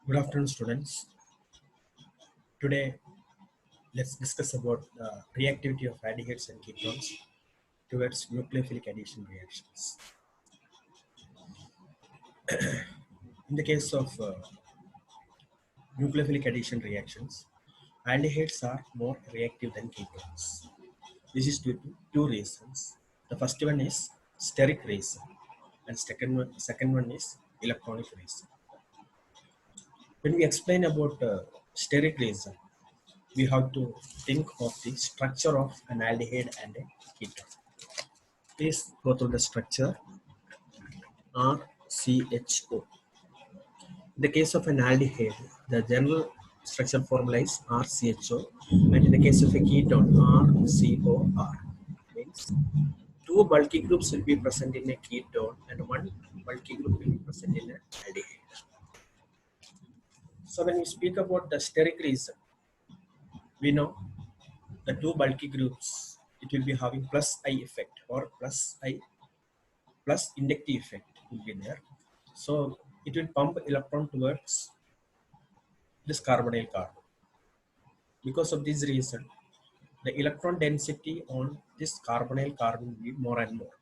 Good afternoon, students. Today, let's discuss about the reactivity of aldehydes and ketones towards nucleophilic addition reactions. In the case of nucleophilic addition reactions, aldehydes are more reactive than ketones. This is due to two reasons. The first one is steric reason, and second one is electronic reason. When we explain about steric reason, we have to think of the structure of an aldehyde and a ketone. Please go through the structure RCHO. In the case of an aldehyde, the general structure formula is RCHO, and in the case of a ketone, RCOR. Means two bulky groups will be present in a ketone, and one bulky group will be present in an aldehyde. So when we speak about the steric reason, we know the two bulky groups, it will be having plus I effect or plus I plus inductive effect will be there. So it will pump electron towards this carbonyl carbon. Because of this reason, the electron density on this carbonyl carbon will be more and more.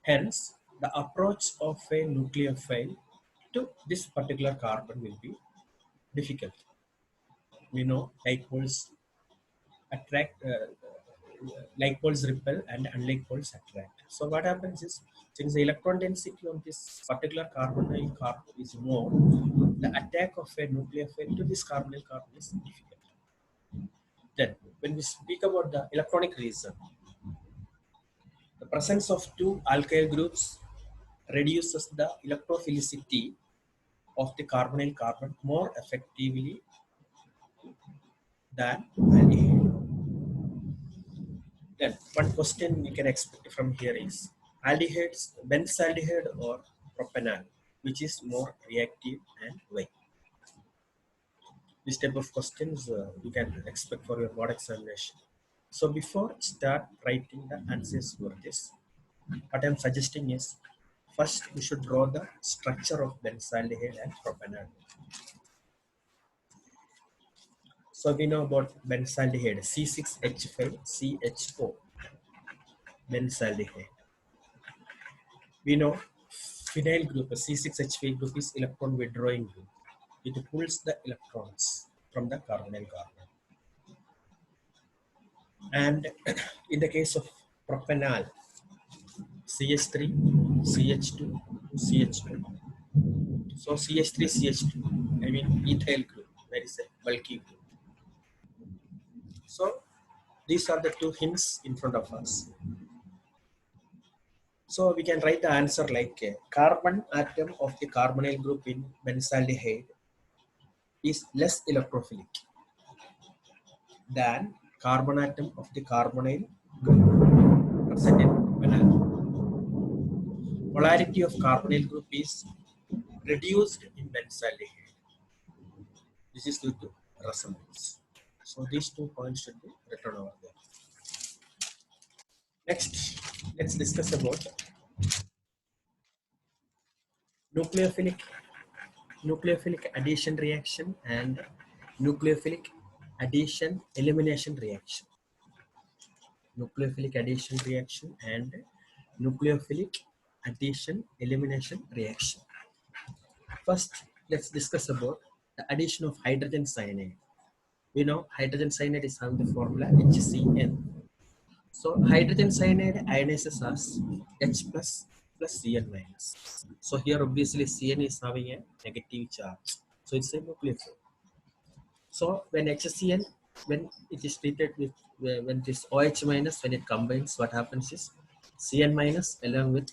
Hence, the approach of a nucleophile to this particular carbon will be difficult. We know dipoles attract, like poles repel and unlike poles attract. So what happens is, since the electron density on this particular carbonyl carbon is more, the attack of a nucleophile to this carbonyl carbon is difficult. Then, when we speak about the electronic reason, the presence of two alkyl groups reduces the electrophilicity of the carbonyl carbon more effectively than aldehyde. Then, one question we can expect from here is aldehydes, benzaldehyde or propanol, which is more reactive and why? This type of questions you can expect for your board examination. So before start writing the answers for this, what I'm suggesting is first we should draw the structure of benzaldehyde and propanol. So we know about benzaldehyde C6H5CHO benzaldehyde. We know phenyl group C6H5 group is electron withdrawing group. It pulls the electrons from the carbonyl carbon. And in the case of propanol, CH3, CH2, CH2. So CH3, CH2, I mean ethyl group, that is a bulky group. So these are the two hints in front of us. So we can write the answer like a carbon atom of the carbonyl group in benzaldehyde is less electrophilic than carbon atom of the carbonyl group present in propanol. Polarity of carbonyl group is reduced in benzaldehyde. This is due to resonance. So these 2 points should be written over there. Next, let's discuss about nucleophilic addition reaction and nucleophilic addition elimination reaction. Nucleophilic addition reaction and nucleophilic addition elimination reaction. First, let's discuss about the addition of hydrogen cyanide. We know hydrogen cyanide is having the formula HCN. So hydrogen cyanide ionizes as H plus Cn minus. So here obviously Cn is having a negative charge. So it's a nucleophile. So when HCN, when it is treated with, when this OH minus, when it combines, what happens is Cn minus along with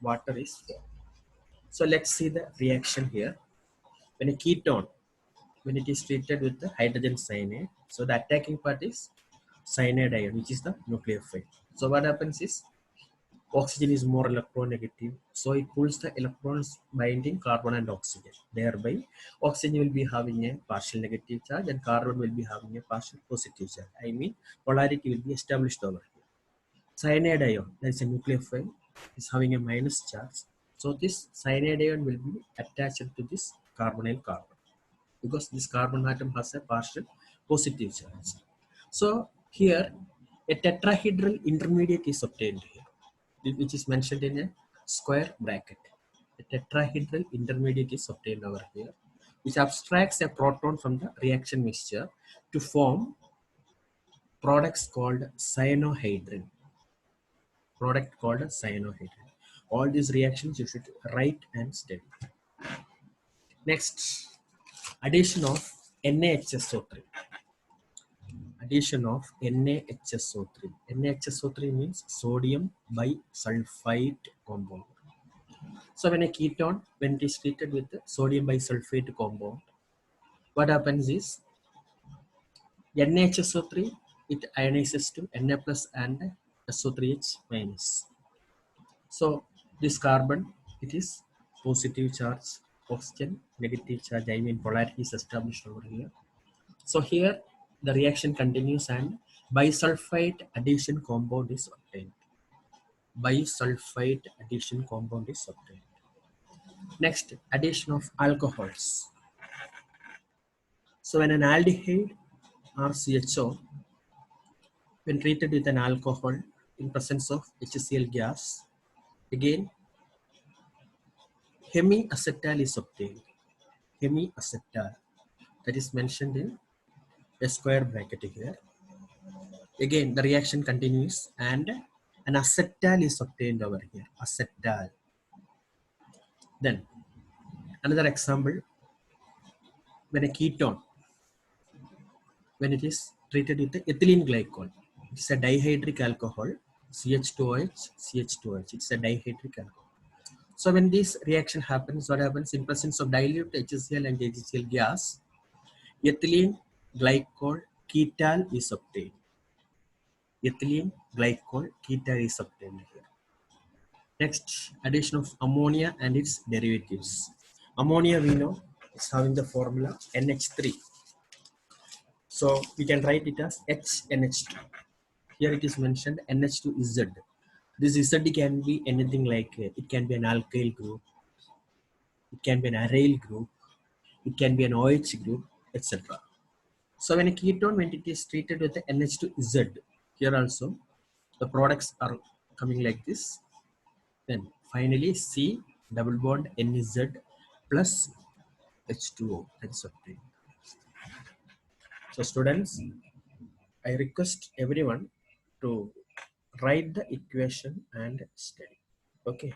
water is formed. So let's see the reaction here. When a ketone, when it is treated with the hydrogen cyanide, so the attacking part is cyanide ion, which is the nucleophile. So what happens is oxygen is more electronegative, so it pulls the electrons binding carbon and oxygen. Thereby, oxygen will be having a partial negative charge and carbon will be having a partial positive charge. I mean, polarity will be established over here. Cyanide ion, that is a nucleophile, is having a minus charge. So this cyanide ion will be attached to this carbonyl carbon, because this carbon atom has a partial positive charge. So here a tetrahedral intermediate is obtained here, which is mentioned in a square bracket. A tetrahedral intermediate is obtained over here, which abstracts a proton from the reaction mixture to form products called cyanohydrin. Product called cyanohydrin. All these reactions you should write and study. Next, addition of NaHSO3. Addition of NaHSO3. NaHSO3 means sodium bisulfite compound. So when a ketone, when it is treated with sodium bisulfate compound, what happens is NaHSO3, it ionizes to Na plus and SO3H minus. So this carbon, it is positive charge, oxygen, negative charge, I mean polarity is established over here. So here the reaction continues and bisulfite addition compound is obtained. Bisulfite addition compound is obtained. Next, addition of alcohols. So when an aldehyde RCHO, when treated with an alcohol in presence of HCl gas, again hemiacetal is obtained. Hemiacetal, that is mentioned in a square bracket here. Again, the reaction continues and an acetal is obtained over here. Acetal. Then another example, when a ketone, when it is treated with the ethylene glycol, it's a dihydric alcohol, CH2OH, CH2OH. It's a dihydric alcohol. So when this reaction happens, what happens in presence of dilute HCl and HCl gas, ethylene glycol ketal is obtained. Ethylene glycol ketal is obtained here. Next, addition of ammonia and its derivatives. Ammonia we know is having the formula NH3. So we can write it as HNH2. Here it is mentioned NH2Z. This Z can be anything like it can be an alkyl group, it can be an aryl group, it can be an OH group, etc. So when a ketone, when it is treated with the NH2Z, here also the products are coming like this. Then finally C double bond NZ plus H2O, that's obtained. So students, I request everyone to write the equation and study. Okay.